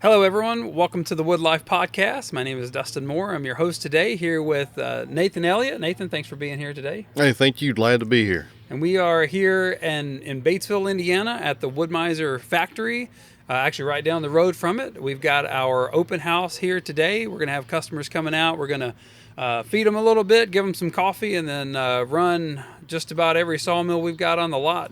Hello, everyone. Welcome to the Wood Life Podcast. My name is Duston Moore. I'm your host today here with Nathan Elliott. Nathan, thanks for being here today. Hey, thank you. Glad to be here. And we are here in Batesville, Indiana at the Wood-Mizer factory, actually right down the road from it. We've got our open house here today. We're going to have customers coming out. We're going to feed them a little bit, give them some coffee, and then run just about every sawmill we've got on the lot.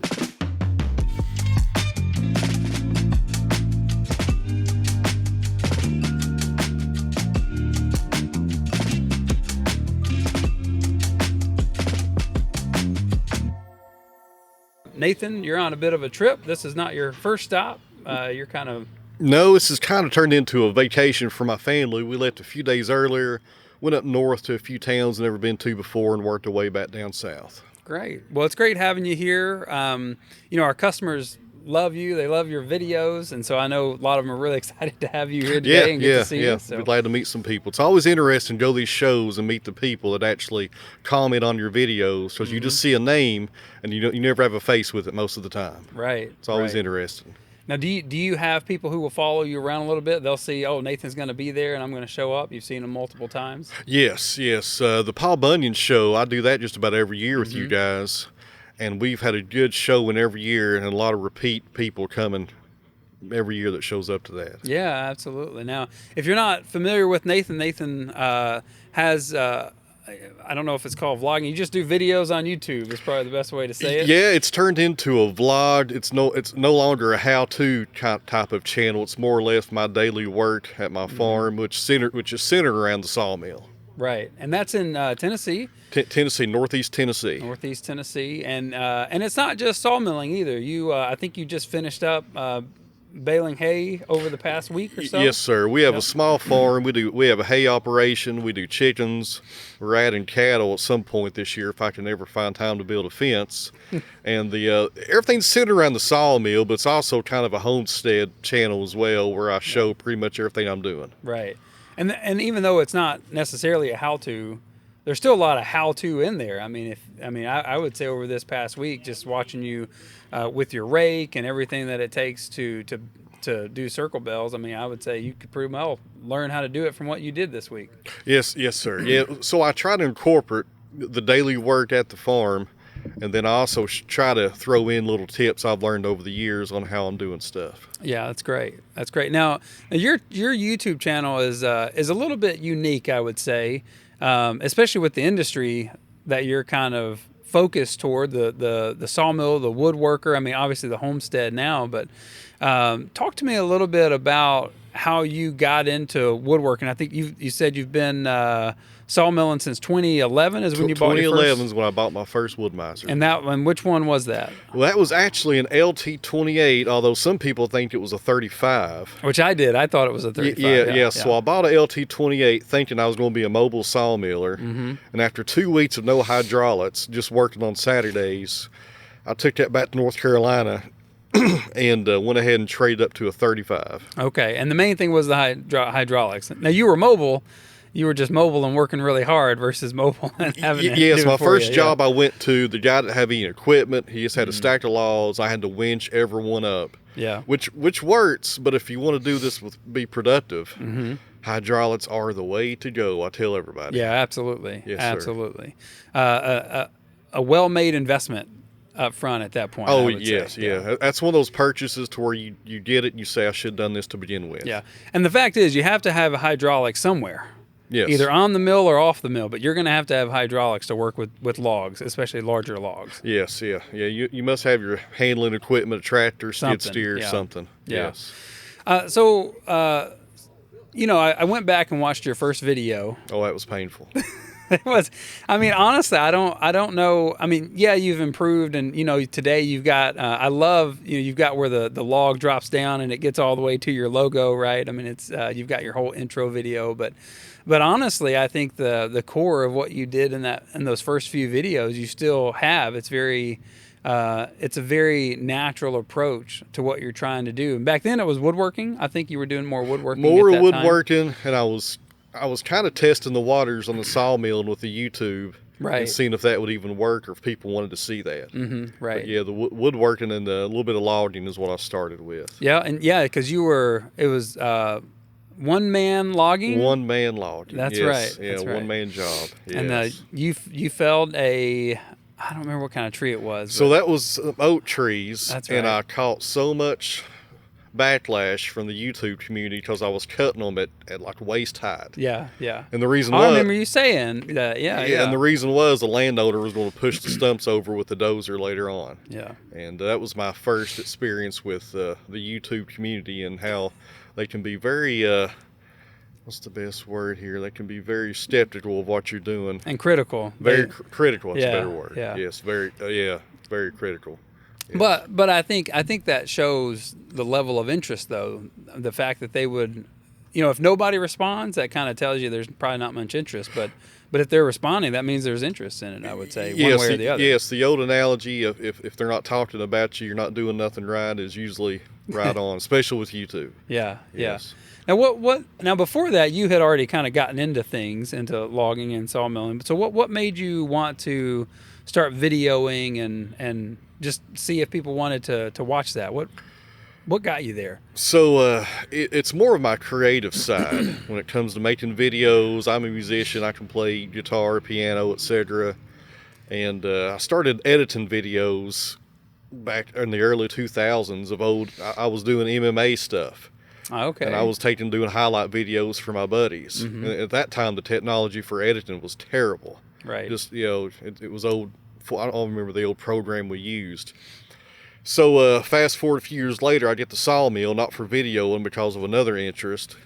Nathan, you're on a bit of a trip. This is not your first stop. You're kind of... No, this has kind of turned into a vacation for my family. We left a few days earlier, went up north to a few towns I've never been to before, and worked our way back down south. Great. Well, it's great having you here. Our customers love you. They love your videos. And so I know a lot of them are really excited to have you here today and get to see you. So. We're glad to meet some people. It's always interesting to go to these shows and meet the people that actually comment on your videos, because you just see a name and you never have a face with it most of the time. Right. It's always interesting. Now, do you have people who will follow you around a little bit? They'll see, oh, Nathan's going to be there and I'm going to show up. You've seen them multiple times? Yes. The Paul Bunyan show, I do that just about every year with you guys. And we've had a good showing every year, and a lot of repeat people coming every year that shows up to that. Yeah, absolutely. Now, if you're not familiar with Nathan, has, I don't know if it's called vlogging. You just do videos on YouTube is probably the best way to say it. Yeah, it's turned into a vlog. It's no longer a how-to type of channel. It's more or less my daily work at my farm, which is centered around the sawmill. Right, and that's in Tennessee. Tennessee, Northeast Tennessee. Northeast Tennessee, and it's not just sawmilling either. You, I think you just finished up baling hay over the past week or so. Yes, sir. We have a small farm. We have a hay operation. We do chickens. We're adding cattle at some point this year if I can ever find time to build a fence. And everything's centered around the sawmill, but it's also kind of a homestead channel as well, where I show pretty much everything I'm doing. Right. And even though it's not necessarily a how-to, there's still a lot of how-to in there. I would say over this past week, just watching you with your rake and everything that it takes to do circle bells, I would say you could pretty well learn how to do it from what you did this week. Yes, sir. Yeah. So I try to incorporate the daily work at the farm, and then I also try to throw in little tips I've learned over the years on how I'm doing stuff. Yeah, that's great. That's great. Now, your YouTube channel is a little bit unique, I would say, especially with the industry that you're kind of focused toward, the sawmill, the woodworker. Obviously the homestead now, but talk to me a little bit about how you got into woodworking. I think you said you've been sawmilling since 2011 is when you bought your first? 2011 is when I bought my first Wood-Mizer. And which one was that? Well, that was actually an LT28, although some people think it was a 35. Which I did. I thought it was a 35. Yeah. So I bought a LT28 thinking I was going to be a mobile sawmiller. And after 2 weeks of no hydraulics, just working on Saturdays, I took that back to North Carolina and went ahead and traded up to a 35. Okay. And the main thing was the hydraulics. Now, you were mobile. You were just mobile and working really hard versus mobile and having to Yes, do my it for first you. job I went to, the guy didn't have any equipment. He just had a stack of logs. I had to winch everyone up. Yeah. Which works, but if you want to do this be productive, hydraulics are the way to go, I tell everybody. Yeah, absolutely. Yes, absolutely. A well-made investment up front at that point. Oh, I would yes, say. yeah. That's one of those purchases to where you get it and you say, I should have done this to begin with. Yeah. And the fact is, you have to have a hydraulic somewhere. Yes. Either on the mill or off the mill, but you're going to have hydraulics to work with logs, especially larger logs. Yes, yeah. You must have your handling equipment, a tractor, skid steer, something. Yeah. Yes. I went back and watched your first video. Oh, that was painful. It was, honestly, I don't know. Yeah, you've improved, and today you've got. I love you've got where the log drops down and it gets all the way to your logo, right? It's you've got your whole intro video, but honestly, I think the core of what you did in those first few videos, you still have. It's a very natural approach to what you're trying to do. And back then it was woodworking. I think you were doing more woodworking. More at that woodworking, and I was kind of testing the waters on the sawmill with the YouTube. Right. and seeing if that would even work or if people wanted to see that. Right. But yeah, the woodworking and a little bit of logging is what I started with. Yeah, and yeah, because it was one man logging. One man logging. That's yes. right. Yeah, That's right. one man job. And Yes. you felled I don't remember what kind of tree it was. So that was oak trees. That's And right. I caught so much backlash from the YouTube community because I was cutting them at like waist height. Yeah, yeah. And the reason I was, remember you saying that. Yeah, yeah. and the reason was the landowner was going to push the stumps over with the dozer later on. Yeah. And that was my first experience with the YouTube community and how they can be very, what's the best word here? They can be very skeptical of what you're doing. And critical. Very critical. That's Yeah, a better word. yeah. Yes, very, very critical. Yes. But I think that shows the level of interest, though. The fact that they would, if nobody responds, that kind of tells you there's probably not much interest. But if they're responding, that means there's interest in it. I would say one way or the other. Yes, the old analogy of if they're not talking about you, you're not doing nothing right is usually right on, especially with YouTube. Yeah, Yes. yeah. Now Now before that, you had already kind of gotten into into logging and sawmilling. So what made you want to start videoing and just see if people wanted to watch that? What got you there? So it's more of my creative side when it comes to making videos. I'm a musician. I can play guitar, piano, etc. And I started editing videos back in the early 2000s of I was doing MMA stuff. Oh, okay. And I was doing highlight videos for my buddies. And at that time, the technology for editing was terrible. Right. Just, it was old. I don't remember the old program we used. So fast forward a few years later, I get the Sawmill, not for video and because of another interest.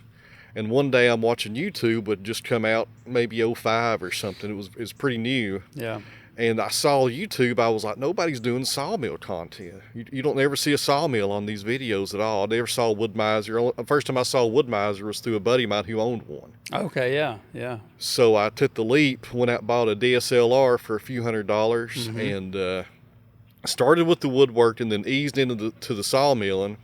And one day I'm watching YouTube, it just come out maybe 05 or something. It was pretty new. Yeah. And I saw YouTube, I was like, nobody's doing sawmill content. You don't ever see a sawmill on these videos at all. I never saw Wood-Mizer. The first time I saw Wood-Mizer was through a buddy of mine who owned one. Okay, yeah, yeah. So I took the leap, went out and bought a DSLR for a few $100s, and started with the woodworking, then eased into the sawmilling,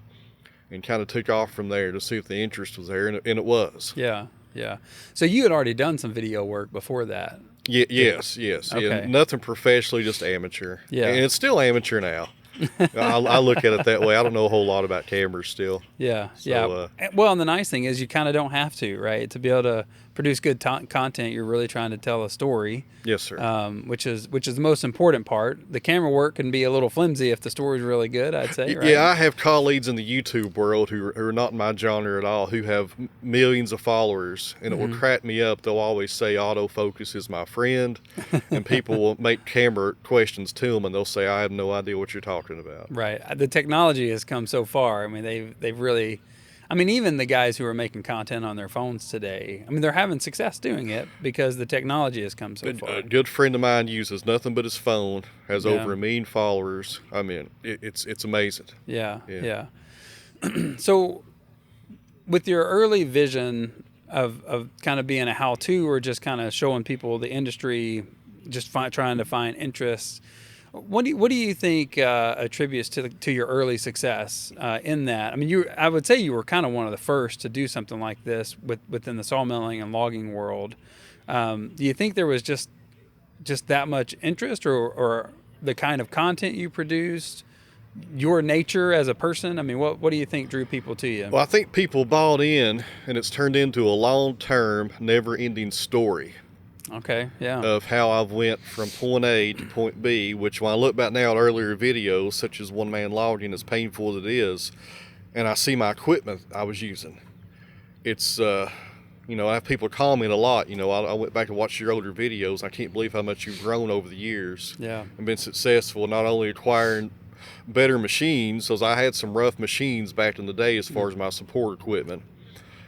and kind of took off from there to see if the interest was there, and it was. Yeah, yeah. So you had already done some video work before that. Yes. Okay. Yeah, nothing professionally, just amateur. Yeah. And it's still amateur now. I look at it that way. I don't know a whole lot about cameras still. Yeah, So, yeah. Well, and the nice thing is you kind of don't have to, right? To be able to produce good content, you're really trying to tell a story. Yes, sir. Which is the most important part. The camera work can be a little flimsy if the story's really good, I'd say, right? Yeah, I have colleagues in the YouTube world who are not in my genre at all, who have millions of followers, and it will crack me up. They'll always say autofocus is my friend, and people will make camera questions to them, and they'll say, I have no idea what you're talking about. Right. The technology has come so far. I mean, they've really, I mean, even the guys who are making content on their phones today, I mean, they're having success doing it because the technology has come so far. A good friend of mine uses nothing but his phone, has Yeah. over 1 million followers. I mean, it's amazing. Yeah. So with your early vision of kind of being a how-to or just kind of showing people the industry, just trying to find interests, what do you think attributes to your early success in that? I mean, I would say you were kind of one of the first to do something like this within the sawmilling and logging world. Do you think there was just that much interest, or the kind of content you produced, your nature as a person? I mean, what do you think drew people to you? Well, I think people bought in, and it's turned into a long-term, never-ending story. Okay, yeah. Of how I've went from point A to point B, which when I look back now at earlier videos, such as one man logging, as painful as it is, and I see my equipment I was using, it's, I have people comment a lot, I went back and watched your older videos. I can't believe how much you've grown over the years. Yeah. And been successful, not only acquiring better machines, because I had some rough machines back in the day as far as my support equipment,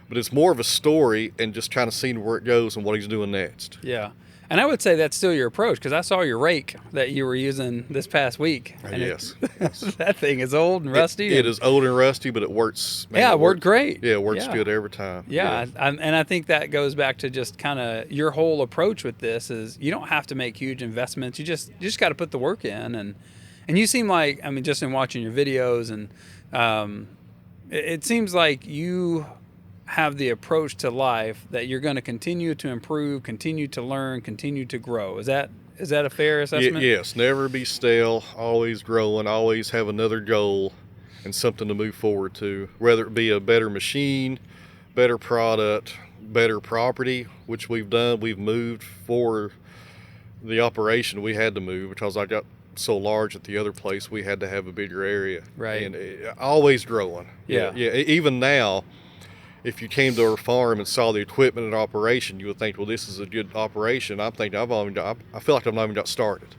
but it's more of a story and just kind of seeing where it goes and what he's doing next. Yeah. And I would say that's still your approach, because I saw your rake that you were using this past week. And Yes. that thing is old and rusty. It is old and rusty, but it works. Man, Yeah, it worked great. Yeah, it works good every time. Yeah. And I think that goes back to just kind of your whole approach with this is you don't have to make huge investments. You just got to put the work in. And you seem like, I mean, just in watching your videos, and it seems like you have the approach to life that you're going to continue to improve, continue to learn, continue to grow. Is that Is that a fair assessment? Yes, never be stale, always growing, always have another goal and something to move forward to, whether it be a better machine, better product, better property, which we've done. We've moved for the operation. We had to move because I got so large at the other place, we had to have a bigger area. Right. And always growing. Yeah. Even now, if you came to our farm and saw the equipment in operation, you would think, well, this is a good operation. I'm thinking, I feel like I've not even got started.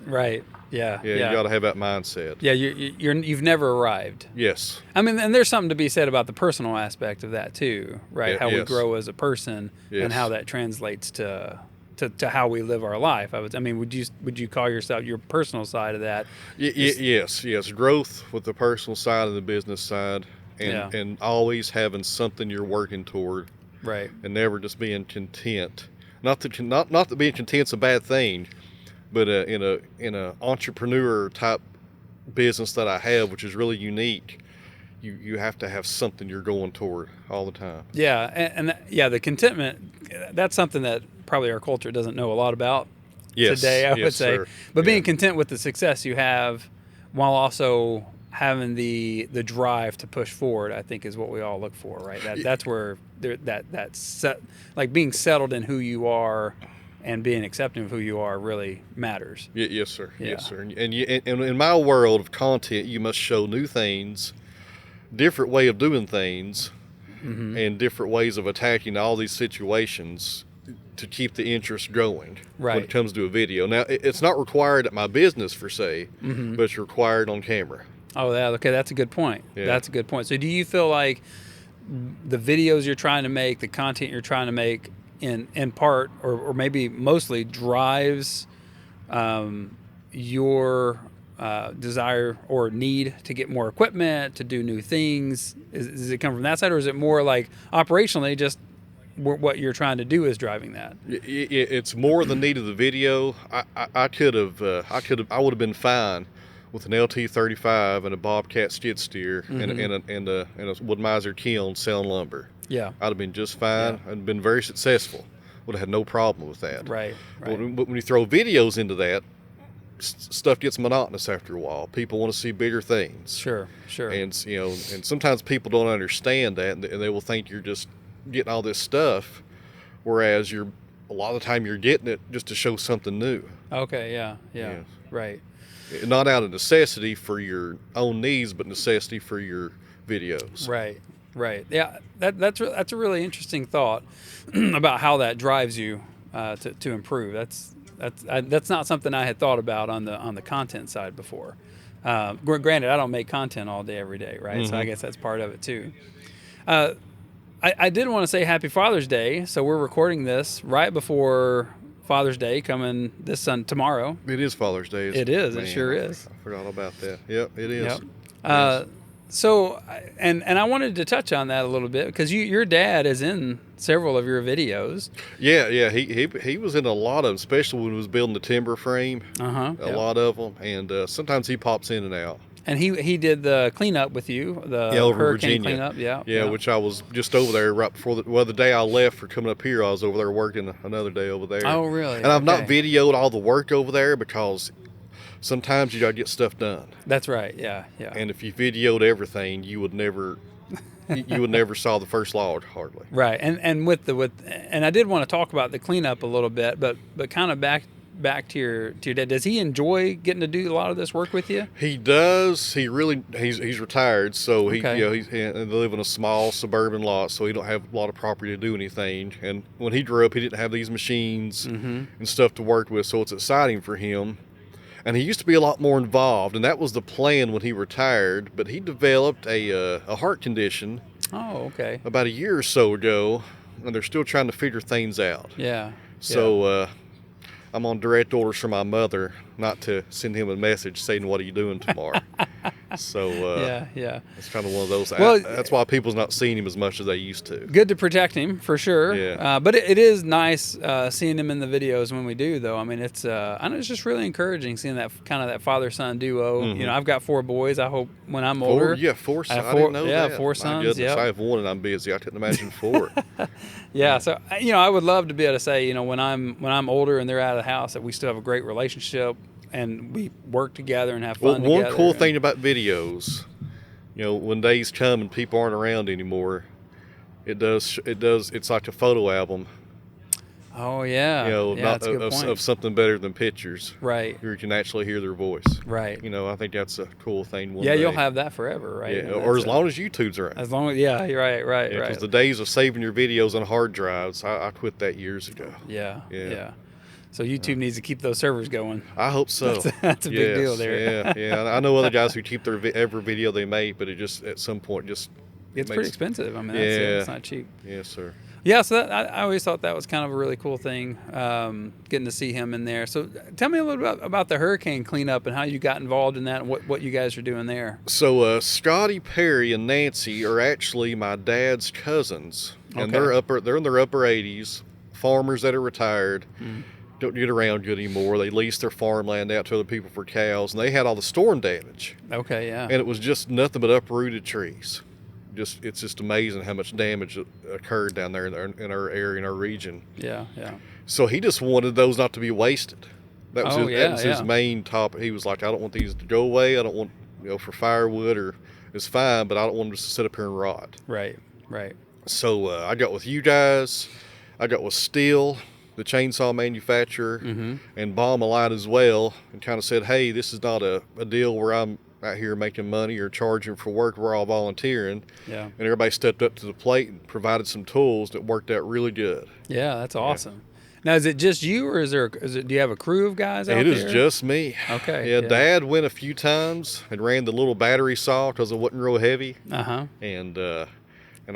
Right. Yeah. Yeah, you got to have that mindset. Yeah, you've never arrived. Yes. I mean, and there's something to be said about the personal aspect of that too, right? How we grow as a person and how that translates to how we live our life. Would you call yourself your personal side of that? Yes. Growth with the personal side and the business side, and always having something you're working toward, right? And never just being content. Not that being content's a bad thing, but in a entrepreneur type business that I have, which is really unique, you have to have something you're going toward all the time. Yeah, and the contentment, that's something that probably our culture doesn't know a lot about today, I would say. Sir. But being content with the success you have while also having the drive to push forward, I think is what we all look for, right? That's where being settled in who you are and being accepting of who you are really matters. Yes, sir. Yeah. Yes, sir. And in my world of content, you must show new things, different way of doing things, and different ways of attacking all these situations to keep the interest growing when it comes to a video. Now, it's not required at my business per se, but it's required on camera. Oh, yeah. Okay, that's a good point. Yeah. That's a good point. So do you feel like the videos you're trying to make, the content you're trying to make, in part or maybe mostly drives your desire or need to get more equipment, to do new things? Does it come from that side, or is it more like operationally just what you're trying to do is driving that? It's more the need of the video. I would have been fine with an LT35 and a Bobcat skid steer and a Wood-Mizer kiln selling lumber. Yeah, I'd have been just fine and been very successful. Would have had no problem with that. Right. But when you throw videos into that, stuff gets monotonous after a while. People want to see bigger things. Sure. And and sometimes people don't understand that, and they will think you're just getting all this stuff, whereas a lot of the time you're getting it just to show something new. Okay. Yeah. Right. Not out of necessity for your own needs, but necessity for your videos. Right. Yeah, that's a really interesting thought about how that drives you to improve. That's not something I had thought about on the content side before. Granted, I don't make content all day every day, right? So I guess that's part of it too. I did want to say Happy Father's Day. So we're recording this right before Father's Day coming tomorrow. It is Father's Day. It is. Man, it sure is. I forgot all about that. Yep, it is. Yep. So, and I wanted to touch on that a little bit because your dad is in several of your videos. Yeah. He was in a lot of them, especially when he was building the timber frame. A lot of them, and sometimes he pops in and out. And he did the cleanup with you, the over hurricane Virginia cleanup. Yeah, which I was just over there right before the day I left for coming up here. I was over there working another day over there. Oh, really? And I've not videoed all the work over there because sometimes you gotta get stuff done. That's right. Yeah. And if you videoed everything, you would never saw the first log hardly. Right. And and I did want to talk about the cleanup a little bit, but kind of back to your dad. Does he enjoy getting to do a lot of this work with you? He does. He's retired, so they live in a small suburban lot, so he don't have a lot of property to do anything. And when he grew up, he didn't have these machines and stuff to work with, so it's exciting for him. And he used to be a lot more involved, and that was the plan when he retired. But he developed a heart condition. Oh, okay. About a year or so ago, and they're still trying to figure things out. Yeah. So I'm on direct orders from my mother not to send him a message saying, "What are you doing tomorrow?" So yeah. it's kind of one of those. Well, That's why people's not seeing him as much as they used to. good to protect him for sure. Yeah. But it is nice seeing him in the videos when we do, though. I mean, I know it's just really encouraging seeing that kind of that father-son duo. You know, I've got 4 boys. I hope when I'm older, Four I sons. have I didn't know that. 4 My sons. goodness, Yeah. I have 1 and I'm busy. I couldn't imagine 4. Yeah, so I would love to be able to say, when I'm older and they're out of the house, that we still have a great relationship and we work together and have fun One together. cool thing about videos, when days come and people aren't around anymore, it's like a photo album. Oh yeah, yeah, Not that's a good point. of something better than pictures. Right. You can actually hear their voice. Right. I think that's a cool thing. Yeah, you'll have that forever, right? Yeah, or as long as YouTube's around. As long as, yeah, you're right. Yeah, because the days of saving your videos on hard drives, I quit that years ago. Yeah. So YouTube needs to keep those servers going. I hope so. That's a big deal there. Yeah. I know other guys who keep their every video they make, but it just at some point just it's pretty expensive. I mean, it's not cheap. Yes, sir. Yeah, so I always thought that was kind of a really cool thing, getting to see him in there. So tell me a little bit about the hurricane cleanup and how you got involved in that and what you guys are doing there. So Scotty, Perry, and Nancy are actually my dad's cousins, and they're in their upper 80s, farmers that are retired. Don't get around good anymore. They leased their farmland out to other people for cows, and they had all the storm damage. Okay, yeah. And it was just nothing but uprooted trees. It's just amazing how much damage occurred down there in our area, in our region. Yeah. So he just wanted those not to be wasted. That was his main topic. He was like, I don't want these to go away. I don't want, for firewood it's fine, but I don't want them to sit up here and rot. Right. So I got with you guys. I got with Steel, the chainsaw manufacturer, and Bomb a Light as well, and kind of said, hey, this is not a deal where I'm out here making money or charging for work. We're all volunteering. Yeah. And everybody stepped up to the plate and provided some tools that worked out really good. Yeah, that's awesome. Now, is it just you, or do you have a crew of guys out there? It is just me. Okay. Yeah, Dad went a few times and ran the little battery saw because it wasn't real heavy. And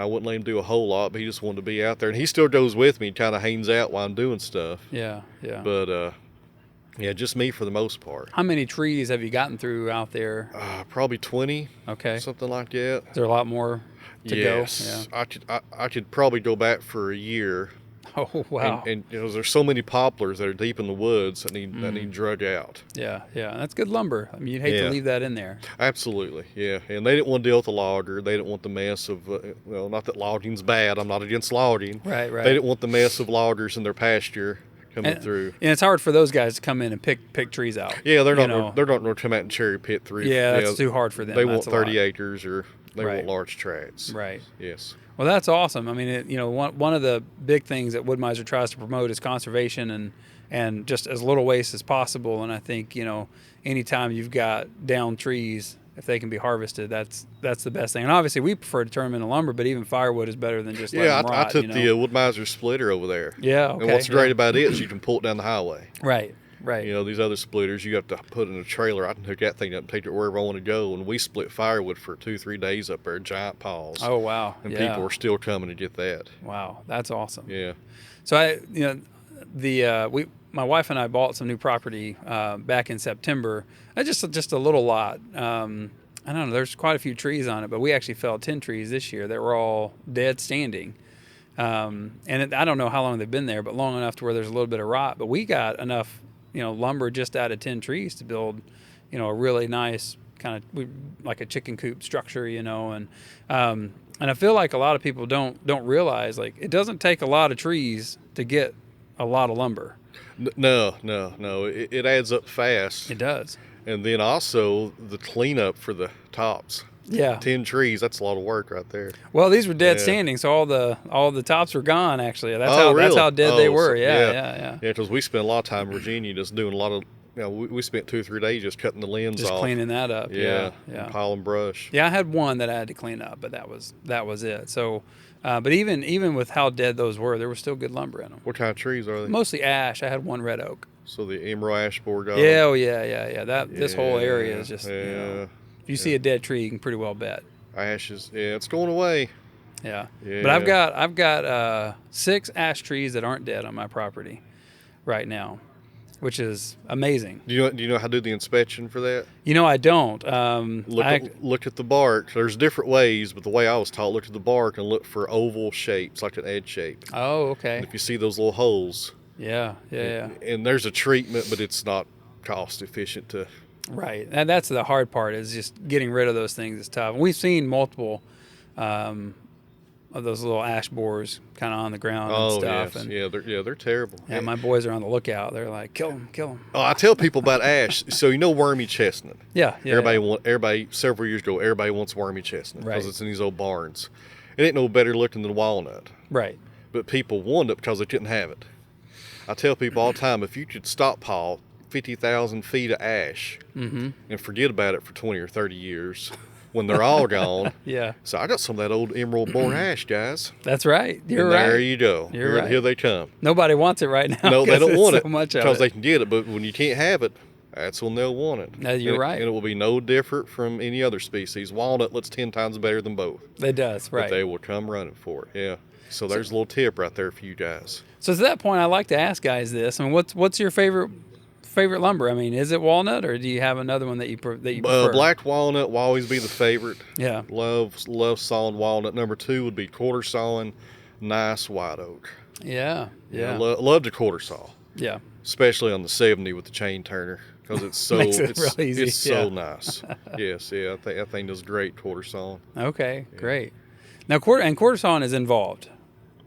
I wouldn't let him do a whole lot, but he just wanted to be out there. And he still goes with me, kind of hangs out while I'm doing stuff. Yeah. But just me for the most part. How many trees have you gotten through out there? Probably 20. Okay. Something like that. Is there a lot more to go? Yeah. I could probably go back for a year. Oh, wow. And there's so many poplars that are deep in the woods that need drug out. Yeah. That's good lumber. I mean, you'd hate to leave that in there. Absolutely, yeah. And they didn't want to deal with the logger. They didn't want the mess of, not that logging's bad. I'm not against logging. Right. They didn't want the mess of loggers in their pasture coming through. And it's hard for those guys to come in and pick trees out. Yeah, they're not going to come out and cherry pit through. Yeah, that's too hard for them. They want 30 acres or they want large tracts. Right. Yes. Well, that's awesome. I mean, one of the big things that Wood-Mizer tries to promote is conservation and just as little waste as possible. And I think, anytime you've got downed trees, if they can be harvested, that's the best thing. And obviously, we prefer to turn them into lumber, but even firewood is better than just letting them rot. I took the Wood-Mizer splitter over there. Yeah, okay. And what's great about it is you can pull it down the highway. Right. These other splitters, you have to put in a trailer. I can hook that thing up and take it wherever I want to go. And we split firewood for 2-3 days up there, giant piles. Oh, wow. And people are still coming to get that. Wow, that's awesome. Yeah. So my wife and I bought some new property back in September. Just a little lot. I don't know. There's quite a few trees on it, but we actually felled 10 trees this year that were all dead standing. And I don't know how long they've been there, but long enough to where there's a little bit of rot. But we got enough, lumber just out of 10 trees to build, a really nice kind of like a chicken coop structure, and I feel like a lot of people don't realize, like, it doesn't take a lot of trees to get a lot of lumber. No. It adds up fast. It does. And then also the cleanup for the tops. Yeah. 10 trees, that's a lot of work right there. Well, these were dead standing, so all the tops were gone, actually. That's really? That's how dead they were. So, Yeah. Yeah, because we spent a lot of time in Virginia just doing a lot of, we spent 2 or 3 days just cutting the limbs off. Just cleaning that up. Yeah. And piling brush. Yeah, I had one that I had to clean up, but that was it. So, but even with how dead those were, there was still good lumber in them. What kind of trees are they? Mostly ash. I had one red oak. So the emerald ash borer got Yeah, this whole area is just, if you see a dead tree, you can pretty well bet. Ashes, it's going away. Yeah. But I've got 6 ash trees that aren't dead on my property right now. which is amazing. Do you know how to do the inspection for that? I don't. Look at the bark. There's different ways, but the way I was taught, look at the bark and look for oval shapes, like an edge shape. Oh, okay. And if you see those little holes, yeah. And there's a treatment, but it's not cost efficient to. Right, and that's the hard part, is just getting rid of those things is tough. We've seen multiple of those little ash borers kind of on the ground and stuff. Yes. And they're terrible. yeah, my boys are on the lookout. They're like, kill them. Oh, I tell people about ash. So wormy chestnut. Yeah. Everybody several years ago, everybody wants wormy chestnut because it's in these old barns. It ain't no better looking than walnut. Right. But people want it because they couldn't have it. I tell people all the time, if you could stockpile 50,000 feet of ash and forget about it for 20 or 30 years, when they're all gone. Yeah. So I got some of that old emerald boar ash, guys. That's right. You're right. There you go. Here they come. Nobody wants it right now. No, they don't want it so much because they can get it. But when you can't have it, that's when they'll want it. You're right. And it will be no different from any other species. Walnut looks 10 times better than both. It does, right. But they will come running for it. Yeah. So there's a little tip right there for you guys. So to that point, I like to ask guys this. I mean, what's your favorite lumber? I mean, is it walnut, or do you have another one that you prefer? Black walnut will always be the favorite. Yeah. Love sawn walnut. Number 2 would be quarter-sawn, nice white oak. Yeah. Love the quarter saw. Yeah. Especially on the 70 with the chain turner, because it's so Makes it real easy. It's so nice. Yes, yeah. I think does great quarter sawn. Okay, great. Now quarter sawn is involved.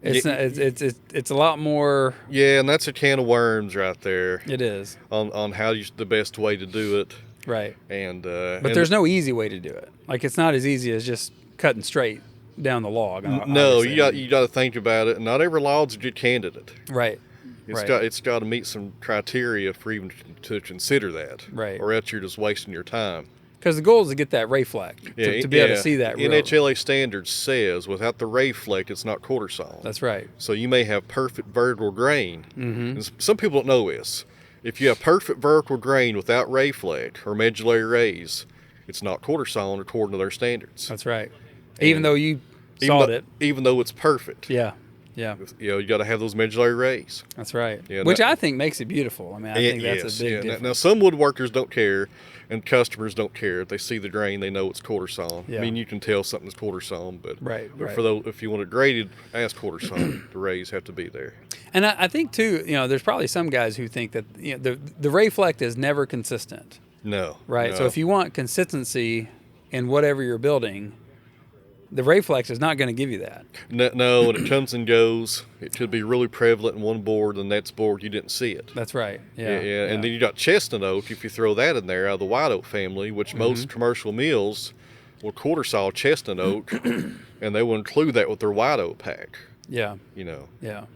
It's a lot more. Yeah, and that's a can of worms right there. It is on the best way to do it. Right. But there's no easy way to do it. Like, it's not as easy as just cutting straight down the log. No, you got to think about it. And not every log's a good candidate. Right. It's got to meet some criteria for even to consider that. Right. Or else you're just wasting your time. Because the goal is to get that ray fleck, to be able to see that. NHLA standards says without the ray fleck, it's not quarter sawn. That's right. So you may have perfect vertical grain. Mm-hmm. And some people don't know this. If you have perfect vertical grain without ray fleck or medullary rays, it's not quarter sawn according to their standards. That's right. Even though you sawed it. Even though it's perfect. Yeah. You got to have those medullary rays. That's right. Which I think makes it beautiful. I mean, I think that's a big difference. Now, some woodworkers don't care, and customers don't care. If they see the grain, they know it's quarter sawn. Yeah. I mean, you can tell something's quarter sawn, but right. for those, if you want it graded as quarter sawn, the rays have to be there. And I think too, there's probably some guys who think that the ray fleck is never consistent. No. Right. No. So if you want consistency in whatever you're building, the ray flex is not going to give you that. No, and it comes and goes. It could be really prevalent in one board, and the next board you didn't see it. That's right. Yeah. And then you got chestnut oak. If you throw that in there, out of the white oak family, which most commercial mills will quarter saw chestnut oak, and they will include that with their white oak pack. Yeah. Yeah.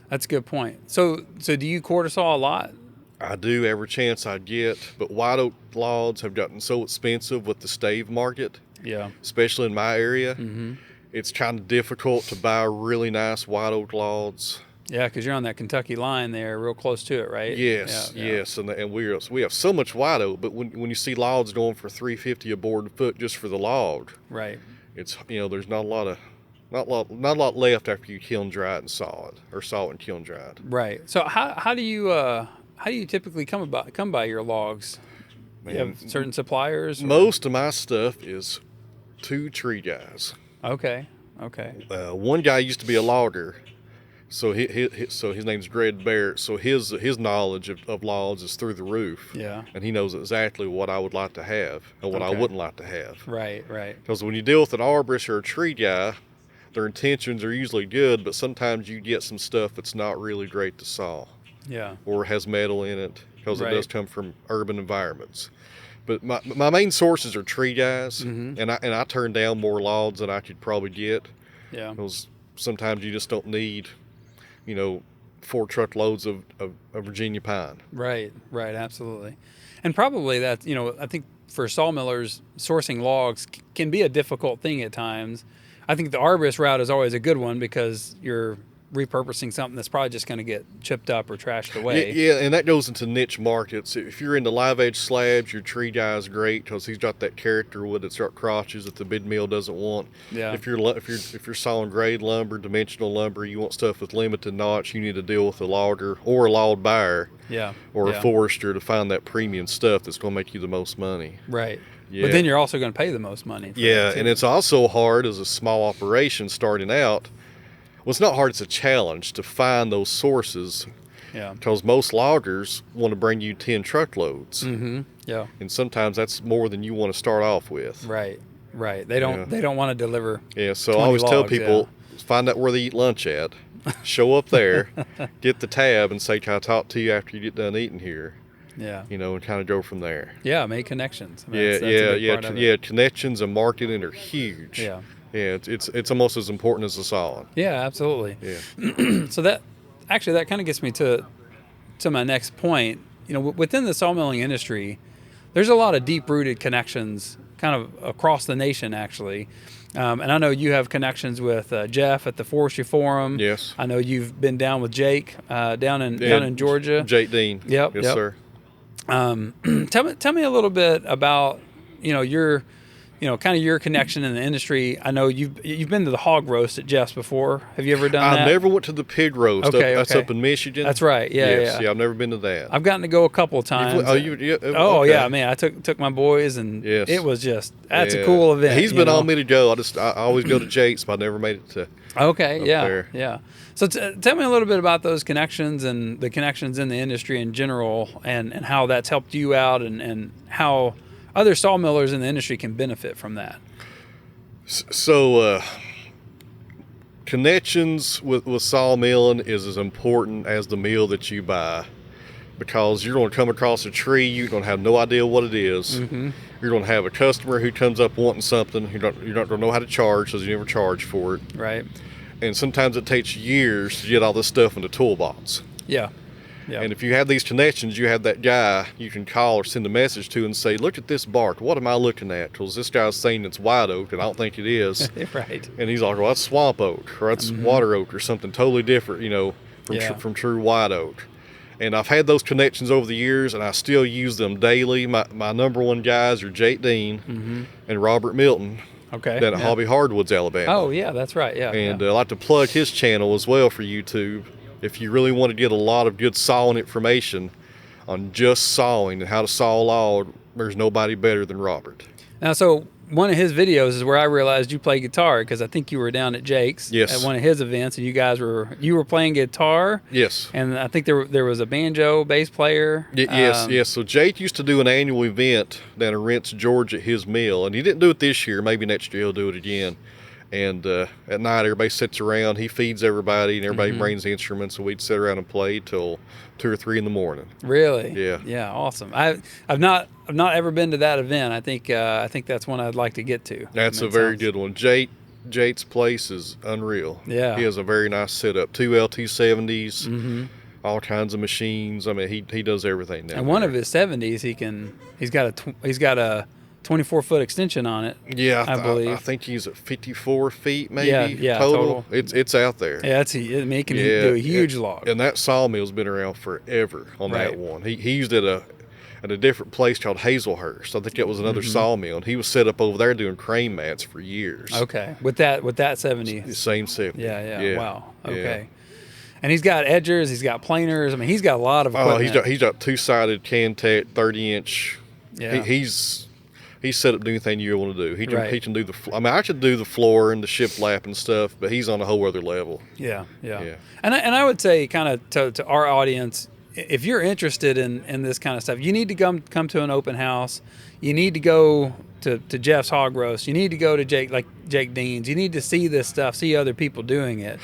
That's a good point. So do you quarter saw a lot? I do every chance I get, but white oak logs have gotten so expensive with the stave market. Yeah. Especially in my area. Mm-hmm. It's kind of difficult to buy really nice white oak logs. Yeah, because you're on that Kentucky line there, real close to it, right? Yes, yes, and we have so much white oak, but when you see logs going for $350 a board foot just for the log, right? It's there's not a lot left after you kiln dry it and saw it, or saw it and kiln dried. Right. So how do you typically come by your logs? You have certain suppliers? Most of my stuff is 2 tree guys. Okay. One guy used to be a logger, so his name's Greg Barrett. So his knowledge of logs is through the roof. Yeah. And he knows exactly what I would like to have and what I wouldn't like to have. Right. Because when you deal with an arborist or a tree guy, their intentions are usually good, but sometimes you get some stuff that's not really great to saw. Yeah. Or has metal in it, because it does come from urban environments. But my main sources are tree guys, and I turn down more logs than I could probably get. Yeah. Because sometimes you just don't need, 4 truckloads of Virginia pine. Right, absolutely. And probably that, I think for sawmillers, sourcing logs can be a difficult thing at times. I think the arborist route is always a good one because you're repurposing something that's probably just going to get chipped up or trashed away. Yeah, and that goes into niche markets. If you're into live edge slabs, your tree guy is great because he's got that character wood that's got crotches that the big mill doesn't want. Yeah. If you're sawing grade lumber, dimensional lumber, you want stuff with limited notch, you need to deal with a logger or a log buyer. Yeah. Or a forester to find that premium stuff that's going to make you the most money. Right. Yeah. But then you're also going to pay the most money. Yeah, and it's also hard as a small operation starting out. Well, it's not hard, it's a challenge to find those sources. Yeah. Because most loggers want to bring you 10 truckloads. Mm-hmm. Yeah. And sometimes that's more than you want to start off with. Right. Right. They don't want to deliver. Yeah, so I always tell people, find out where they eat lunch at. Show up there, get the tab, and say, "Can I talk to you after you get done eating here?" Yeah. And kind of go from there. Yeah, make connections. I mean, yeah. Connections and marketing are huge. Yeah. Yeah, it's almost as important as the sawing. Yeah, absolutely. Yeah. So that kind of gets me to my next point. Within the sawmilling industry, there's a lot of deep-rooted connections kind of across the nation, actually. And I know you have connections with Jeff at the Forestry Forum. Yes. I know you've been down with Jake down in Georgia. Jake Dean. Yep. Yes, sir. Tell me a little bit about your kind of your connection in the industry. I know you've been to the hog roast at Jeff's before. Have you ever done that? I never went to the pig roast. That's up in Michigan. That's right. Yeah, yeah. I've never been to that. I've gotten to go a couple of times. Okay. Man, I took my boys, and it was just a cool event. He's been on me to go. I always go to Jake's, but I never made it to. Okay. Yeah. There. Yeah. So tell me a little bit about those connections and the connections in the industry in general, and how that's helped you out, and how other sawmillers in the industry can benefit from that. So connections with sawmilling is as important as the mill that you buy, because you're going to come across a tree, you're going to have no idea what it is. Mm-hmm. You're going to have a customer who comes up wanting something, you're not going to know how to charge because you never charge for it. Right. And sometimes it takes years to get all this stuff in the toolbox. Yeah. Yeah. And if you have these connections, you have that guy you can call or send a message to and say, "Look at this bark. What am I looking at?" Because this guy's saying it's white oak, and I don't think it is. Right. And he's like, "Well, that's swamp oak, or that's water oak, or something totally different, from true white oak." And I've had those connections over the years, and I still use them daily. My number one guys are Jake Dean and Robert Milton. Okay. Down at Hobby Hardwoods, Alabama. Oh, yeah, that's right. Yeah. And I like to plug his channel as well for YouTube. If you really want to get a lot of good sawing information on just sawing and how to saw a log, there's nobody better than Robert. Now, so one of his videos is where I realized you play guitar, because I think you were down at Jake's at one of his events, and you were playing guitar. Yes. And I think there was a banjo bass player. Yes. So Jake used to do an annual event down in Rents, Georgia at his mill, and he didn't do it this year. Maybe next year he'll do it again. And at night, everybody sits around. He feeds everybody, and everybody brings the instruments, and we'd sit around and play till 2 or 3 in the morning. Really? Yeah. Yeah. Awesome. I've not ever been to that event. I think that's one I'd like to get to. That's a very good one. Jake's place is unreal. Yeah. He has a very nice setup. 2 LT70s, all kinds of machines. I mean, he does everything now. And one of his 70s, he's got a 24-foot extension on it. Yeah, I believe. I think he's at 54 feet, maybe. Yeah, total. It's out there. Yeah, he can do a huge log. And that sawmill's been around forever on that one. He used it at a different place called Hazelhurst. I think that was another sawmill, and he was set up over there doing crane mats for years. Okay, with that 70. The same 70. Yeah. Wow. Okay. Yeah. And he's got edgers. He's got planers. I mean, he's got a lot of equipment. Oh, he's got 2-sided Cantech 30-inch. Yeah. He's set up to do anything you want to do. He can do I could do the floor and the shiplap and stuff, but he's on a whole other level. Yeah. And I would say, kind of to our audience, if you're interested in this kind of stuff, you need to come to an open house. You need to go to Jeff's Hog Roast. You need to go to Jake Dean's. You need to see this stuff, see other people doing it.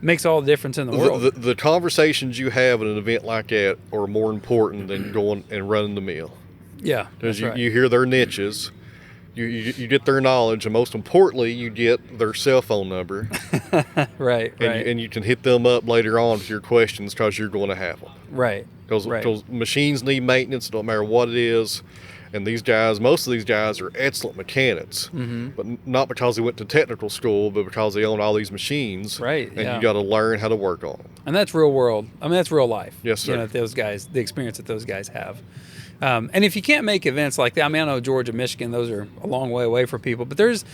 Makes all the difference in the world. The conversations you have at an event like that are more important than going and running the mill. Yeah, because you hear their niches, you get their knowledge, and most importantly, you get their cell phone number. Right. And you can hit them up later on with your questions, because you're going to have them. Right. Because machines need maintenance, no matter what it is. And these guys, most of these guys are excellent mechanics, but not because they went to technical school, but because they own all these machines. Right. And you got to learn how to work on them. And that's real world. I mean, that's real life. Yes, sir. You know, those guys, the experience that those guys have. And if you can't make events like that, I mean, I know Georgia, Michigan, those are a long way away for people, but there's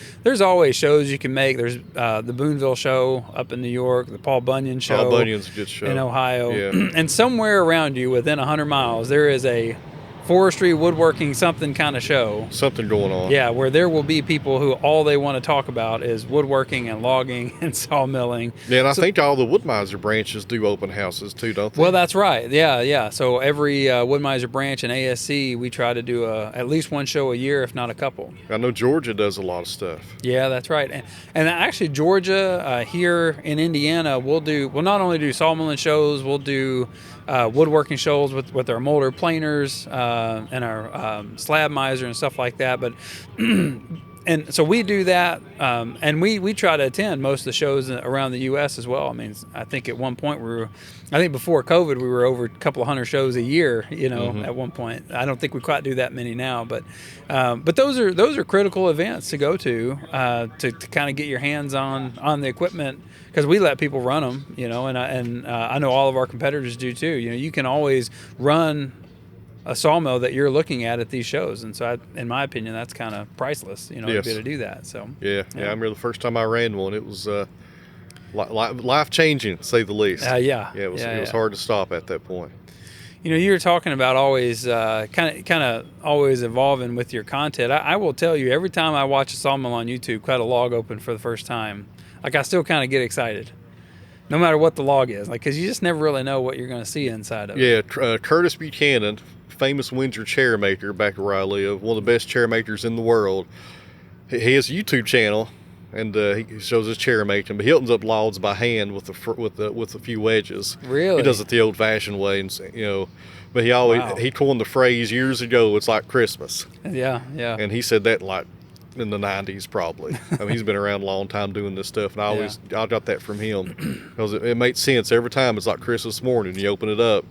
always shows you can make. There's the Boonville show up in New York, the Paul Bunyan show. Paul Bunyan's a good show. In Ohio. Yeah. And somewhere around you within 100 miles, there is a forestry, woodworking, something kind of show. Something going on. Yeah, where there will be people who all they want to talk about is woodworking and logging and sawmilling. Yeah, and I think all the Wood-Mizer branches do open houses too, don't they? Well, that's right. Yeah. So every Wood-Mizer branch and ASC, we try to do at least one show a year, if not a couple. I know Georgia does a lot of stuff. Yeah, that's right. And actually, Georgia, here in Indiana, we'll not only do sawmilling shows, we'll do woodworking shows with our molder planers and our slab miser and stuff like that. But and so we do that, and we try to attend most of the shows around the U.S. as well. I mean, I think at one point I think before COVID, we were over a couple of 100 shows a year. You know, at one point. I don't think we quite do that many now, but those are critical events to go to kind of get your hands on the equipment. Because we let people run them, you know, and I know all of our competitors do too. You know, you can always run a sawmill that you're looking at these shows, and so in my opinion, that's kind of priceless, you know, Yes. to be able to do that. So Yeah. I remember the first time I ran one, it was life changing, to say the least. It was hard to stop at that point. You know, you were talking about always kind of always evolving with your content. I will tell you, every time I watch a sawmill on YouTube, cut a log open for the first time, like I still kind of get excited, no matter what the log is, like because you just never really know what you're going to see inside of it. Yeah, Curtis Buchanan, famous Windsor chair maker back where I live, one of the best chair makers in the world. He has a YouTube channel, and he shows his chair making, but he opens up logs by hand with a few wedges. Really? He does it the old-fashioned way, and you know. But he coined the phrase years ago. It's like Christmas. Yeah. And he said that like in the 90s probably. I mean, he's been around a long time doing this stuff, and I got that from him because it makes sense every time. It's like Christmas morning, you open it up.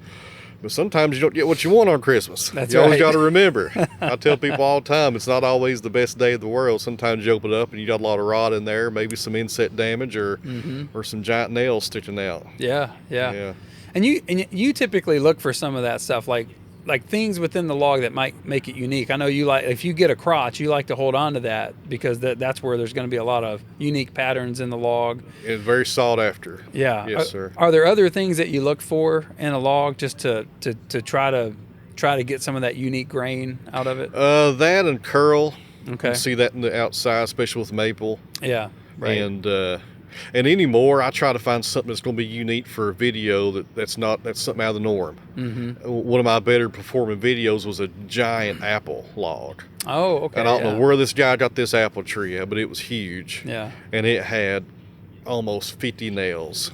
But sometimes you don't get what you want on Christmas. That's you always right. got to remember. I tell people all the time, it's not always the best day of the world. Sometimes you open it up and you got a lot of rot in there, maybe some insect damage or some giant nails sticking out. Yeah. And you typically look for some of that stuff, like things within the log that might make it unique. I know you like, if you get a crotch, you like to hold on to that because that's where there's going to be a lot of unique patterns in the log. It's very sought after. Yeah. Yes, sir. Are there other things that you look for in a log just to try to get some of that unique grain out of it? That and curl. Okay. You can see that in the outside, especially with maple. Yeah. Right. And anymore, I try to find something that's going to be unique for a video that's something out of the norm. One of my better performing videos was a giant apple log. Oh, okay. And I don't know where this guy got this apple tree at, but it was huge. Yeah. And it had almost 50 nails.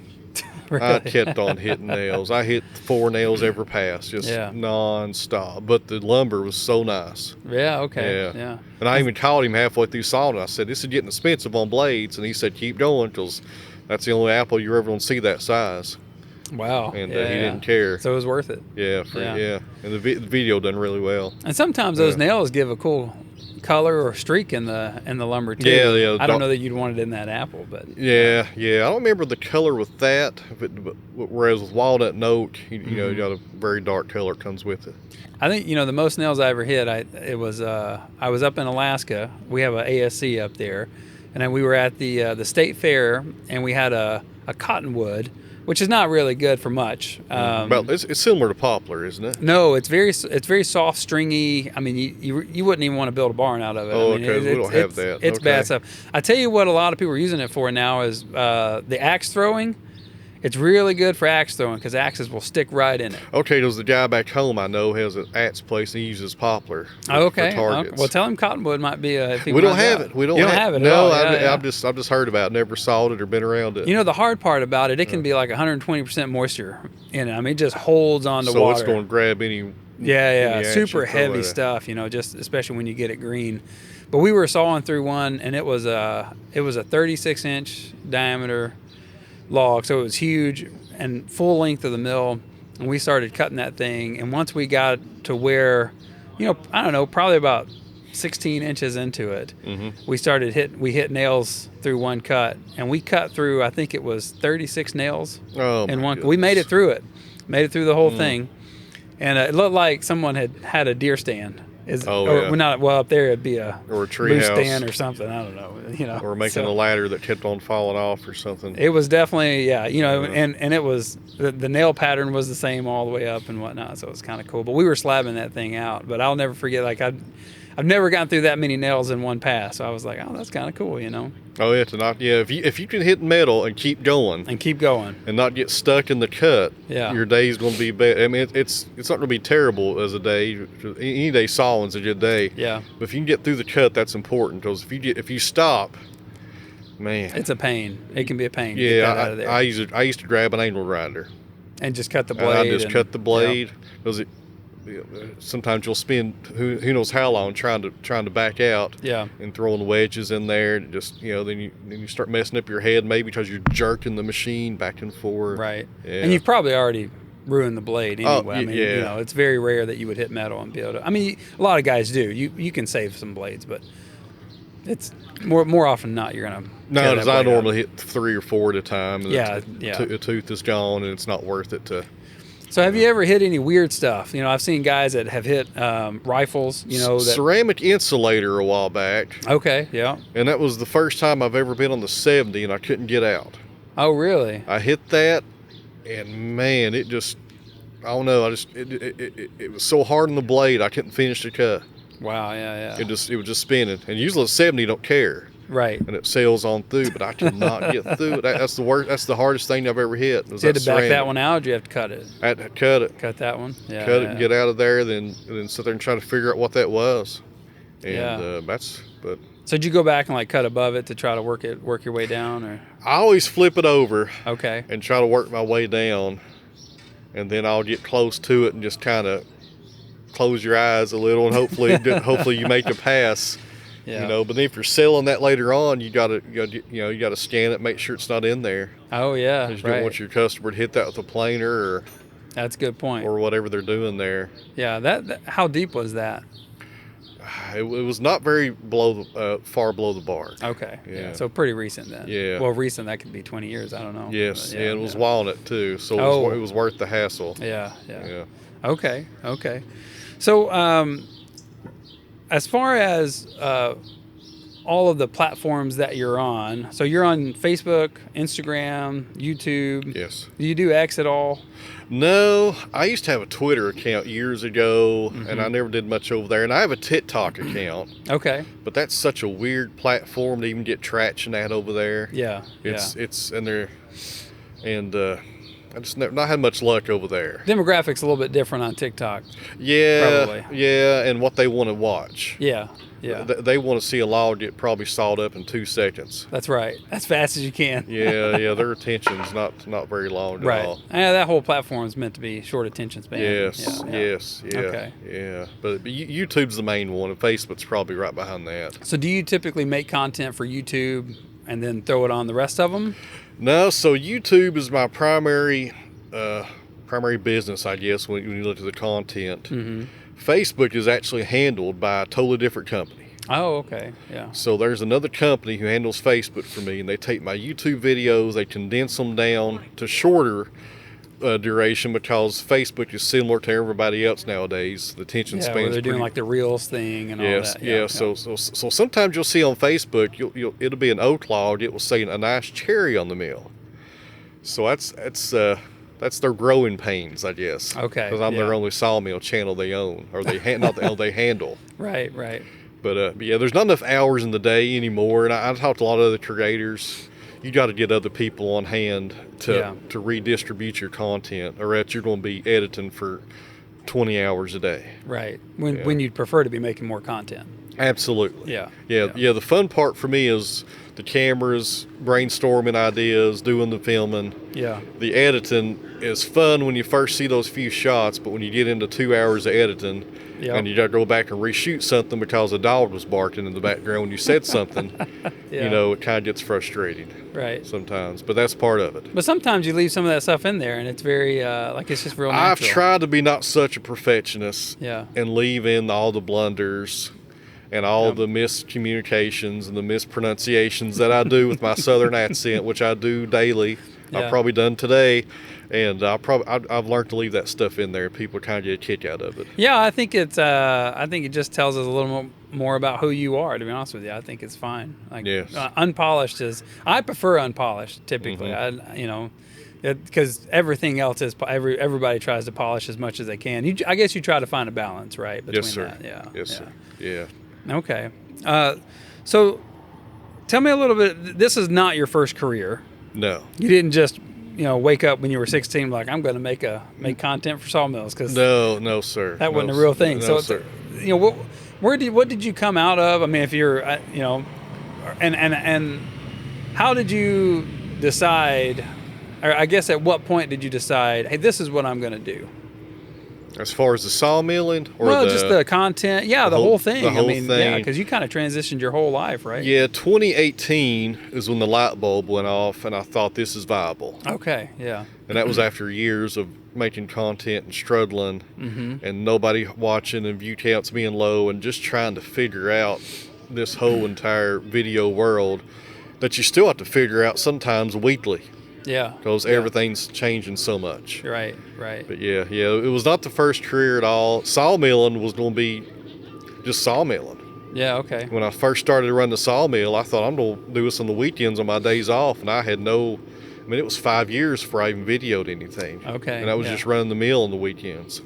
Really? I kept on hitting nails. I hit 4 nails every pass, just non-stop. But the lumber was so nice. Yeah, okay. Yeah. And I even called him halfway through sawing it. I said, this is getting expensive on blades. And he said, keep going, because that's the only apple you're ever going to see that size. Wow. And he didn't care. So it was worth it. Yeah. And the video done really well. And sometimes those nails give a cool color or streak in the lumber too. Yeah. I don't know that you'd want it in that apple, but yeah. I don't remember the color with that, but whereas with walnut and oak, you know, you got a very dark color comes with it. I think the most nails I ever hit. I was up in Alaska. We have a ASC up there, and then we were at the state fair, and we had a cottonwood, which is not really good for much. Well, it's similar to poplar, isn't it? No, it's very soft, stringy. I mean, you wouldn't even want to build a barn out of it. Oh, I mean, okay. We don't have that. It's okay. bad stuff. I tell you what, a lot of people are using it for now is the axe throwing. It's really good for axe throwing because axes will stick right in it. Okay, there's the guy back home I know has an axe place and he uses poplar for targets. Well, tell him cottonwood might be if he We don't runs have out. it. We don't You don't have it. No, at all. I've just heard about it, never saw it or been around it. You know, the hard part about it can be like 120% moisture in it. I mean, it just holds on to so water. it's going to grab any Super action heavy stuff, just especially when you get it green. But we were sawing through one, and it was a 36-inch diameter log, so it was huge and full length of the mill. And we started cutting that thing, and once we got to where I don't know, probably about 16 inches into it, we hit nails through one cut, and we cut through, I think it was 36 nails in one. We made it through the whole thing, and it looked like someone had a deer stand. Up there it'd be a tree moose house stand or something. I don't know, or making a ladder that kept on falling off or something. It was definitely and it was the nail pattern was the same all the way up and whatnot, so it was kind of cool. But we were slabbing that thing out. But I'll never forget, like I've never gotten through that many nails in one pass, so I was like, oh, that's kind of cool, Oh yeah, if you can hit metal and keep going and not get stuck in the cut, your day's going to be better. I mean, it's not going to be terrible as a day. Any day sawing's a good day. Yeah. But if you can get through the cut, that's important, because if you stop, man, it's a pain. It can be a pain. Yeah, to get that out of there. I used to grab an angle grinder and just cut the blade. And I just cut the blade, because sometimes you'll spend who knows how long trying to back out, and throwing wedges in there, and just then you start messing up your head, maybe because you're jerking the machine back and forth. Right. Yeah. And you've probably already ruined the blade anyway. It's very rare that you would hit metal and be able to. I mean, a lot of guys do. You can save some blades, but it's more often than not you're gonna. No, because I normally hit 3 or 4 at a time. And the tooth is gone, and it's not worth it to. So have you ever hit any weird stuff? I've seen guys that have hit rifles, ceramic insulator a while back. Okay, yeah. And that was the first time I've ever been on the 70, and I couldn't get out. Oh, really? I hit that, and man, it just, I don't know, it was so hard on the blade, I couldn't finish the cut. Wow, yeah. It was just spinning. And usually a 70 don't care. Right. And it sails on through, but I could not get through it. That's the worst. That's the hardest thing I've ever hit. You had to back that one out, or did you have to cut it? I had to cut it. Cut that one? Yeah. Cut it and get out of there, then sit there and try to figure out what that was. And but. So did you go back and like cut above it to try to work your way down, or? I always flip it over. Okay. And try to work my way down, and then I'll get close to it and just kind of close your eyes a little, and hopefully you make a pass. Yeah. But then if you're selling that later on, you gotta scan it, make sure it's not in there. Oh yeah, because you don't want your customer to hit that with a planer or. That's a good point. Or whatever they're doing there. Yeah, that how deep was that? It was not very far below the bark. Okay. Yeah. So pretty recent then. Yeah. Well, recent, that could be 20 years. I don't know. Yes. But, it was walnut too, so it was worth the hassle. Yeah. Okay. So, as far as all of the platforms that you're on, so you're on Facebook, Instagram, YouTube. Yes. Do you do X at all? No, I used to have a Twitter account years ago, and I never did much over there. And I have a TikTok account. Okay. But that's such a weird platform to even get traction at over there. Yeah. I just not had much luck over there. Demographics a little bit different on TikTok. Yeah, probably. Yeah, and what they want to watch. Yeah. They want to see a log get probably sawed up in 2 seconds. That's right. As fast as you can. Yeah. Their attention's not very long at all. Yeah, that whole platform is meant to be short attention span. Yes. Okay. Yeah, but YouTube's the main one, and Facebook's probably right behind that. So do you typically make content for YouTube and then throw it on the rest of them? No, so YouTube is my primary business, I guess, when you look at the content. Mm-hmm. Facebook is actually handled by a totally different company. Oh, okay, yeah. So there's another company who handles Facebook for me, and they take my YouTube videos, they condense them down to shorter duration, because Facebook is similar to everybody else nowadays. The attention span. Where they're doing like the Reels thing and all that. Yeah. So sometimes you'll see on Facebook, it'll be an oak log. It will say a nice cherry on the mill. So that's their growing pains, I guess. Okay. Because I'm their only sawmill channel they own, or they they handle. Right. But there's not enough hours in the day anymore, and I talked to a lot of other creators. You got to get other people on hand to redistribute your content, or else you're going to be editing for 20 hours a day. Right. When you'd prefer to be making more content. Absolutely. Yeah. Yeah. The fun part for me is the cameras, brainstorming ideas, doing the filming. Yeah. The editing is fun when you first see those few shots, but when you get into 2 hours of editing and you got to go back and reshoot something because a dog was barking in the background when you said something, it kind of gets frustrating. Right. Sometimes, but that's part of it. But sometimes you leave some of that stuff in there, and it's very it's just real natural. I've tried to be not such a perfectionist, Yeah. and leave in all the blunders and all the miscommunications and the mispronunciations that I do with my southern accent, which I do daily. Yeah. I've probably done today, and I've learned to leave that stuff in there. People kind of get a kick out of it. Yeah, I think it just tells us a little more about who you are. To be honest with you, I think it's fine. Like, yes. Unpolished I prefer unpolished typically. Because everything else is everybody tries to polish as much as they can. I guess you try to find a balance, right? Between Yes, sir. That. Yeah. Yes, sir. Yeah. Okay. So tell me a little bit. This is not your first career. No. You didn't just wake up when you were 16 like, I'm going to make content for sawmills, because no, sir. That wasn't a real thing. No, So sir. what did you come out of? I mean, if you're and how did you decide, or I guess at what point did you decide, hey, this is what I'm going to do? As far as the sawmilling, or just the content, the whole thing. The whole thing. Yeah, because you kind of transitioned your whole life, right? Yeah, 2018 is when the light bulb went off, and I thought this is viable. Okay, yeah. And that was after years of making content and struggling, and nobody watching, and view counts being low, and just trying to figure out this whole entire video world that you still have to figure out sometimes weekly. Yeah. Because everything's changing so much. Right. But yeah, it was not the first career at all. Sawmilling was going to be just sawmilling. Yeah, okay. When I first started to run the sawmill, I thought I'm going to do this on the weekends on my days off, and I had it was 5 years before I even videoed anything. Okay. And I was just running the mill on the weekends.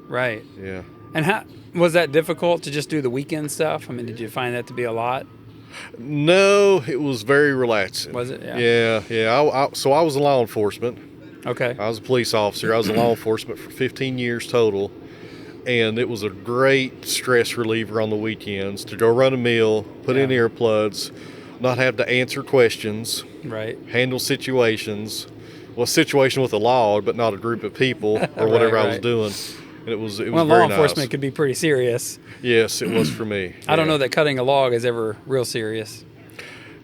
Right. Yeah. And how was that difficult to just do the weekend stuff? I mean, did you find that to be a lot? No, it was very relaxing. Was it? Yeah. Yeah. So I was in law enforcement. Okay. I was a police officer. I was in law enforcement for 15 years total. And it was a great stress reliever on the weekends to go run a mill, put in earplugs, not have to answer questions, right, handle situations. Well, a situation with a log, but not a group of people or whatever I was doing. And it was very nice. Law enforcement could be pretty serious. Yes, it was for me. I don't know that cutting a log is ever real serious.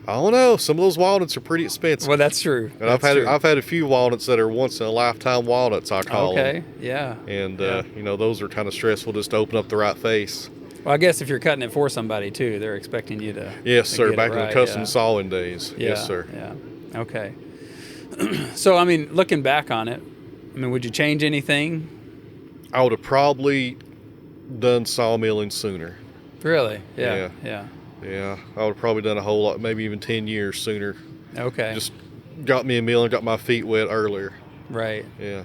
I don't know. Some of those walnuts are pretty expensive. Well, that's true. And I've had a few walnuts that are once in a lifetime walnuts, I call them. Okay, yeah. And those are kind of stressful just to open up the right face. Well, I guess if you're cutting it for somebody too, they're expecting you to. Yes, sir. Get Back it in right. the custom sawing days. Yeah, yes, sir. Yeah. Okay. So, I mean, looking back on it, would you change anything? I would have probably done sawmilling sooner. Really? Yeah. Yeah, I would have probably done a whole lot, maybe even 10 years sooner. Okay. Just got me a mill and got my feet wet earlier. Right. Yeah.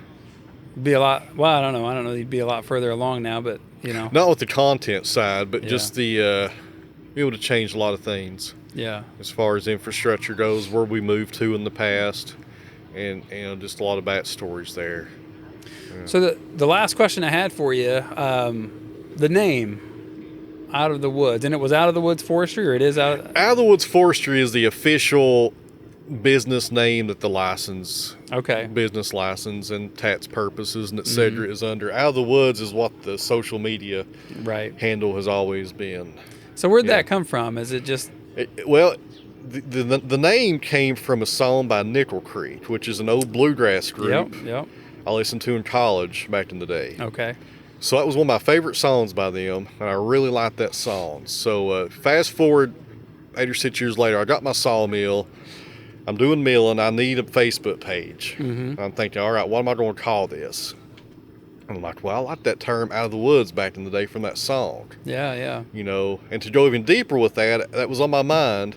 Be a lot. Well, I don't know. You'd be a lot further along now, but Not with the content side, but just the be able to change a lot of things. Yeah. As far as infrastructure goes, where we moved to in the past, and just a lot of backstories there. Yeah. So the last question I had for you, the name. Out of the Woods, and it was Out of the Woods Forestry, or it is Out of the Woods Forestry is the official business name that the business license and tax purposes and etc. is under. Out of the Woods is what the social media handle has always been. So where'd that come from? Is it just the name came from a song by Nickel Creek, which is an old bluegrass group. Yep. I listened to in college back in the day. Okay. So that was one of my favorite songs by them, and I really liked that song. So fast forward 8 or 6 years later, I got my sawmill. I'm doing milling. I need a Facebook page. I'm thinking, all right, what am I going to call this? And I'm like, well, I like that term Out of the Woods back in the day from that song. Yeah. And to go even deeper with that was on my mind.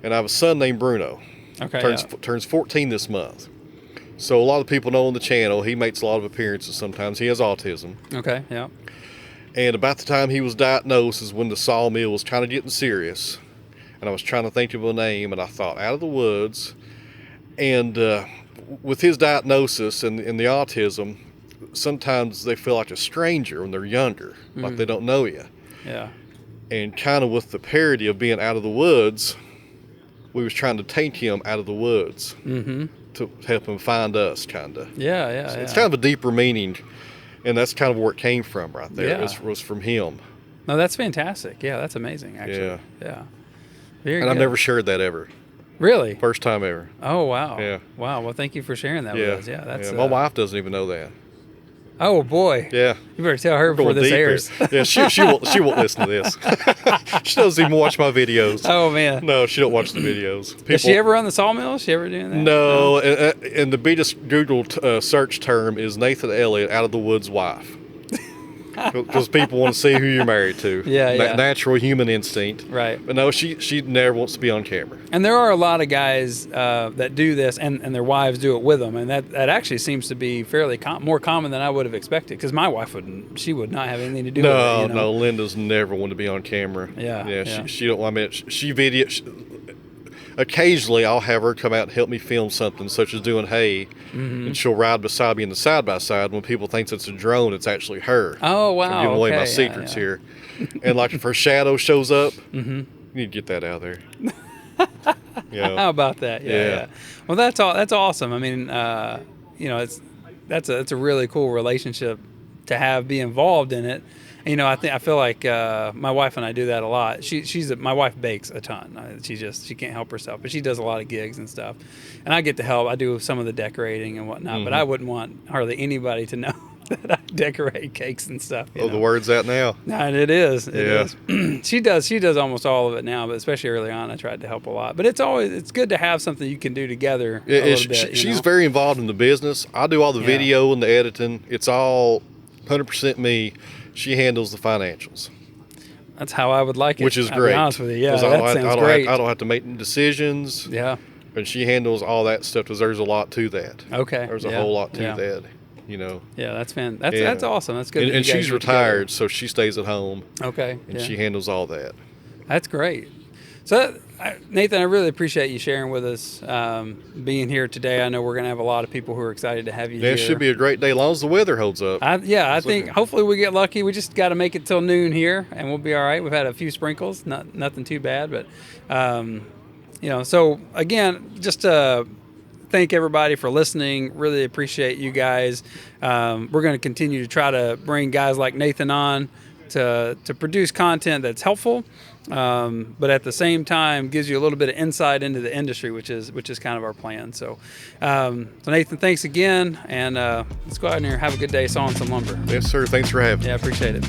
And I have a son named Bruno. Okay. Turns 14 this month. So a lot of people know on the channel, he makes a lot of appearances sometimes. He has autism. Okay, yeah. And about the time he was diagnosed is when the sawmill was kind of getting serious. And I was trying to think of a name, and I thought Out of the Woods. And with his diagnosis and the autism, sometimes they feel like a stranger when they're younger, like they don't know you. Yeah. And kind of with the parody of being out of the woods, we was trying to take him out of the woods to help him find us, kind of. Yeah. So it's kind of a deeper meaning, and that's kind of where it came from right there. Yeah. Was from him. No, that's fantastic. Yeah, that's amazing, actually. Yeah. Very And good. I've never shared that ever. Really? First time ever. Oh, wow. Yeah. Wow. Well, thank you for sharing that with us. Yeah, that's My wife doesn't even know that. Oh boy. Yeah. You better tell her before Going this deep airs. here. Yeah, she won't listen to this. She doesn't even watch my videos. Oh man. No, she don't watch the videos. Does she ever run the sawmill? Is she ever doing that? No, and the biggest Google search term is Nathan Elliott, out of the woods wife. Because people want to see who you're married to. Yeah. Natural human instinct. Right. But no, she never wants to be on camera. And there are a lot of guys that do this, and their wives do it with them, and that actually seems to be fairly more common than I would have expected. Because my wife she would not have anything to do with it. You know? No, Linda's never want to be on camera. Yeah. She don't. I mean, she video. Occasionally, I'll have her come out and help me film something, such as doing hay, and she'll ride beside me in the side by side. When people think it's a drone, it's actually her. Oh wow! I'm giving away my Okay, secrets yeah. here. And like if her shadow shows up, you need to get that out of there. How about that? Yeah. Well, that's all. That's awesome. I mean, that's a really cool relationship to be involved in it. And, I feel like my wife and I do that a lot. My wife bakes a ton. She can't help herself, but she does a lot of gigs and stuff. And I get to help. I do some of the decorating and whatnot, but I wouldn't want hardly anybody to know that I decorate cakes and stuff. The word's out now. No, it is. It Yeah. is. She does almost all of it now, but especially early on, I tried to help a lot. But it's good to have something you can do together a little bit. She's very involved in the business. I do all the video and the editing. It's all 100% me. She handles the financials. That's how I would like it. Which is I'll great. be honest with you. Yeah, 'Cause that sounds great. I don't have to make decisions. Yeah. And she handles all that stuff because there's a lot to that. Okay. There's a whole lot to that. Yeah, that's awesome. That's good. And she's retired, so she stays at home. Okay. And she handles all that. That's great. So, Nathan, I really appreciate you sharing with us, being here today. I know we're going to have a lot of people who are excited to have you here. It should be a great day, as long as the weather holds up. I think hopefully we get lucky. We just got to make it till noon here, and we'll be all right. We've had a few sprinkles, nothing too bad, but So again, just thank everybody for listening. Really appreciate you guys. We're going to continue to try to bring guys like Nathan on to produce content that's helpful, but at the same time gives you a little bit of insight into the industry, which is kind of our plan. So Nathan, thanks again, and let's go out here and have a good day sawing some lumber. Yes, sir. Thanks for having me. Yeah, I appreciate it.